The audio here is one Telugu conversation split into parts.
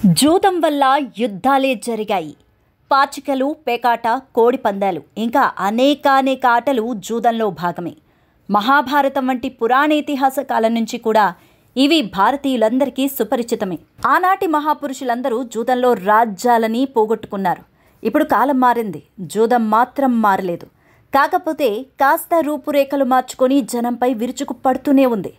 జూదం వల్ల యుద్ధాలే జరిగాయి. పాచికలు, పేకాట, కోడి పందాలు ఇంకా అనేక ఆటలు జూదంలో భాగమే. మహాభారతం వంటి పురాణేతిహాస కాలం నుంచి కూడా ఇవి భారతీయులందరికీ సుపరిచితమే. ఆనాటి మహాపురుషులందరూ జూదంలో రాజ్యాలని పోగొట్టుకున్నారు. ఇప్పుడు కాలం మారింది, జూదం మాత్రం మారలేదు. కాకపోతే కాస్త రూపురేఖలు మార్చుకొని జనంపై విరుచుకు పడుతూనే ఉంది.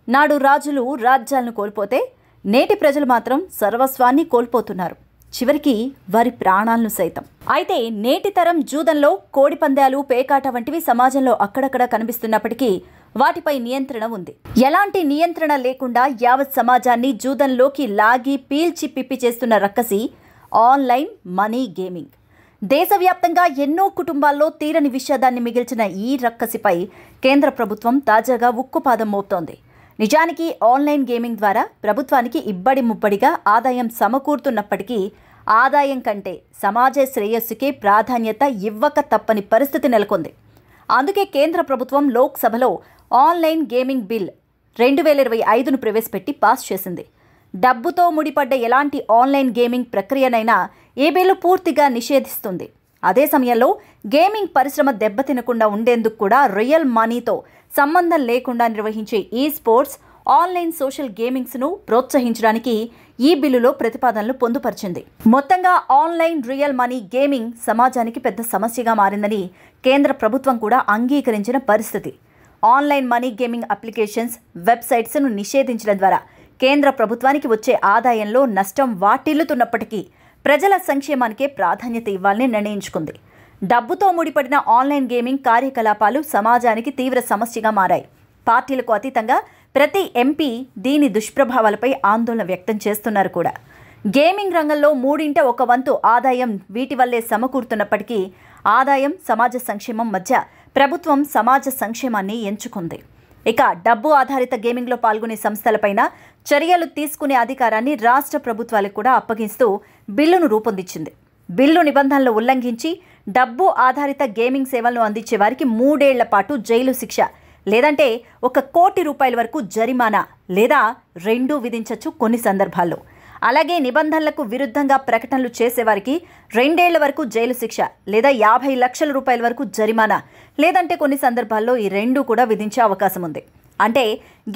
నాడు రాజులు రాజ్యాలను కోల్పోతే నేటి ప్రజలు మాత్రం సర్వస్వాన్ని కోల్పోతున్నారు, చివరికి వారి ప్రాణాలను సైతం. అయితే నేటి తరం జూదంలో కోడి పందాలు, పేకాట వంటివి సమాజంలో అక్కడక్కడ కనిపిస్తున్నప్పటికీ వాటిపై నియంత్రణ ఉంది. ఎలాంటి నియంత్రణ లేకుండా యావత్ సమాజాన్ని జూదంలోకి లాగి పీల్చి పిప్పి చేస్తున్న రక్కసి ఆన్లైన్ మనీ గేమింగ్. దేశవ్యాప్తంగా ఎన్నో కుటుంబాల్లో తీరని విషాదాన్ని మిగిల్చిన ఈ రక్కసిపై కేంద్ర ప్రభుత్వం తాజాగా ఉక్కుపాదం మోపుతోంది. నిజానికి ఆన్లైన్ గేమింగ్ ద్వారా ప్రభుత్వానికి ఇబ్బడి ముబ్బడిగా ఆదాయం సమకూరుతున్నప్పటికీ ఆదాయం కంటే సమాజ శ్రేయస్సుకే ప్రాధాన్యత ఇవ్వక తప్పని పరిస్థితి నెలకొంది. అందుకే కేంద్ర ప్రభుత్వం లోక్సభలో ఆన్లైన్ గేమింగ్ బిల్ 2025ను ప్రవేశపెట్టి పాస్ చేసింది. డబ్బుతో ముడిపడ్డ ఎలాంటి ఆన్లైన్ గేమింగ్ ప్రక్రియనైనా ఈ బిల్లు పూర్తిగా నిషేధిస్తుంది. అదే సమయంలో గేమింగ్ పరిశ్రమ దెబ్బతినకుండా ఉండేందుకు కూడా రియల్ మనీతో సంబంధం లేకుండా నిర్వహించే ఈ స్పోర్ట్స్, ఆన్లైన్ సోషల్ గేమింగ్స్ను ప్రోత్సహించడానికి ఈ బిల్లులో ప్రతిపాదనలు పొందుపరిచింది. మొత్తంగా ఆన్లైన్ రియల్ మనీ గేమింగ్ సమాజానికి పెద్ద సమస్యగా మారిందని కేంద్ర ప్రభుత్వం కూడా అంగీకరించిన పరిస్థితి. ఆన్లైన్ మనీ గేమింగ్ అప్లికేషన్స్, వెబ్సైట్స్ను నిషేధించడం ద్వారా కేంద్ర ప్రభుత్వానికి వచ్చే ఆదాయంలో నష్టం వాటిల్లుతున్నప్పటికీ ప్రజల సంక్షేమానికే ప్రాధాన్యత ఇవ్వాలని నిర్ణయించుకుంది. డబ్బుతో ముడిపడిన ఆన్లైన్ గేమింగ్ కార్యకలాపాలు సమాజానికి తీవ్ర సమస్యగా మారాయి. పార్టీలకు అతీతంగా ప్రతి ఎంపీ దీని దుష్ప్రభావాలపై ఆందోళన వ్యక్తం చేస్తున్నారు కూడా. గేమింగ్ రంగంలో 1/3 వంతు ఆదాయం వీటి వల్లే సమకూరుతున్నప్పటికీ ఆదాయం, సమాజ సంక్షేమం మధ్య ప్రభుత్వం సమాజ సంక్షేమాన్ని ఎంచుకుంది. ఇక డబ్బు ఆధారిత గేమింగ్లో పాల్గొనే సంస్థలపైన చర్యలు తీసుకునే అధికారాన్ని రాష్ట్ర ప్రభుత్వాలకు కూడా అప్పగిస్తూ బిల్లును రూపొందించింది. బిల్లు నిబంధనలు ఉల్లంఘించి డబ్బు ఆధారిత గేమింగ్ సేవలను అందించే వారికి 3 ఏళ్ల పాటు జైలు శిక్ష, లేదంటే 1 కోటి రూపాయల వరకు జరిమానా లేదా 2 విధించవచ్చు కొన్ని సందర్భాల్లో. అలాగే నిబంధనలకు విరుద్ధంగా ప్రకటనలు చేసేవారికి 2 ఏళ్ల వరకు జైలు శిక్ష లేదా 50 లక్షల రూపాయల వరకు జరిమానా, లేదంటే కొన్ని సందర్భాల్లో ఈ 2 కూడా విధించే అవకాశం ఉంది. అంటే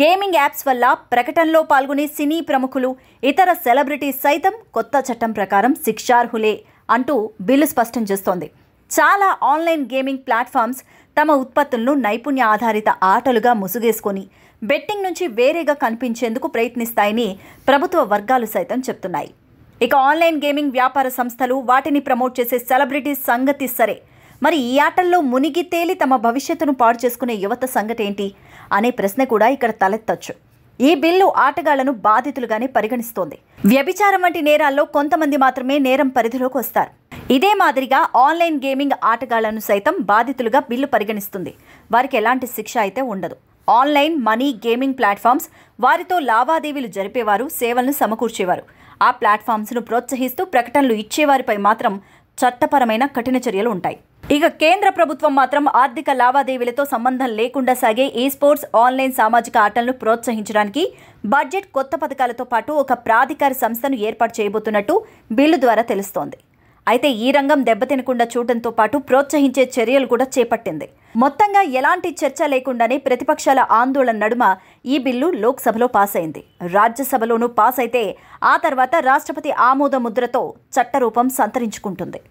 గేమింగ్ యాప్స్ వల్ల ప్రకటనలో పాల్గొనే సినీ ప్రముఖులు, ఇతర సెలబ్రిటీస్ సైతం కొత్త చట్టం ప్రకారం శిక్షార్హులే అంటూ బిల్లు స్పష్టం చేస్తోంది. చాలా ఆన్లైన్ గేమింగ్ ప్లాట్ఫామ్స్ తమ ఉత్పత్తులను నైపుణ్య ఆధారిత ఆటలుగా ముసుగేసుకొని బెట్టింగ్ నుంచి వేరేగా కనిపించేందుకు ప్రయత్నిస్తాయని ప్రభుత్వ వర్గాలు సైతం చెప్తున్నాయి. ఇక ఆన్లైన్ గేమింగ్ వ్యాపార సంస్థలు, వాటిని ప్రమోట్ చేసే సెలబ్రిటీస్ సంగతి సరే, మరి ఈ ఆటల్లో మునిగి తేలి తమ భవిష్యత్తును పాడు చేసుకునే యువత సంగతి ఏంటి అనే ప్రశ్న కూడా ఇక్కడ తలెత్తొచ్చు. ఈ బిల్లు ఆటగాళ్లను బాధితులుగానే పరిగణిస్తోంది. వ్యభిచారం వంటి నేరాల్లో కొంతమంది మాత్రమే నేరం పరిధిలోకి వస్తారు. ఇదే మాదిరిగా ఆన్లైన్ గేమింగ్ ఆటగాళ్లను సైతం బాధితులుగా బిల్లు పరిగణిస్తుంది. వారికి ఎలాంటి శిక్ష అయితే ఉండదు. ఆన్లైన్ మనీ గేమింగ్ ప్లాట్ఫామ్స్ వారితో లావాదేవీలు జరిపేవారు, సేవలను సమకూర్చేవారు, ఆ ప్లాట్ఫామ్స్ను ప్రోత్సహిస్తూ ప్రకటనలు ఇచ్చేవారిపై మాత్రం చట్టపరమైన కఠిన చర్యలు ఉంటాయి. ఇక కేంద్ర ప్రభుత్వం మాత్రం ఆర్థిక లావాదేవీలతో సంబంధం లేకుండా సాగే ఈ స్పోర్ట్స్, ఆన్లైన్ సామాజిక ఆటలను ప్రోత్సహించడానికి బడ్జెట్ కొత్త పథకాలతో పాటు ఒక ప్రాధికార సంస్థను ఏర్పాటు చేయబోతున్నట్టు బిల్లు ద్వారా తెలుస్తోంది. అయితే ఈ రంగం దెబ్బతినకుండా చూడటంతో పాటు ప్రోత్సహించే చర్యలు కూడా చేపట్టింది. మొత్తంగా ఎలాంటి చర్చ లేకుండానే ప్రతిపక్షాల ఆందోళన నడుమ ఈ బిల్లు లోక్సభలో పాస్ అయింది. రాజ్యసభలోనూ పాస్ అయితే ఆ తర్వాత రాష్ట్రపతి ఆమోద ముద్రతో చట్టరూపం సంతరించుకుంటుంది.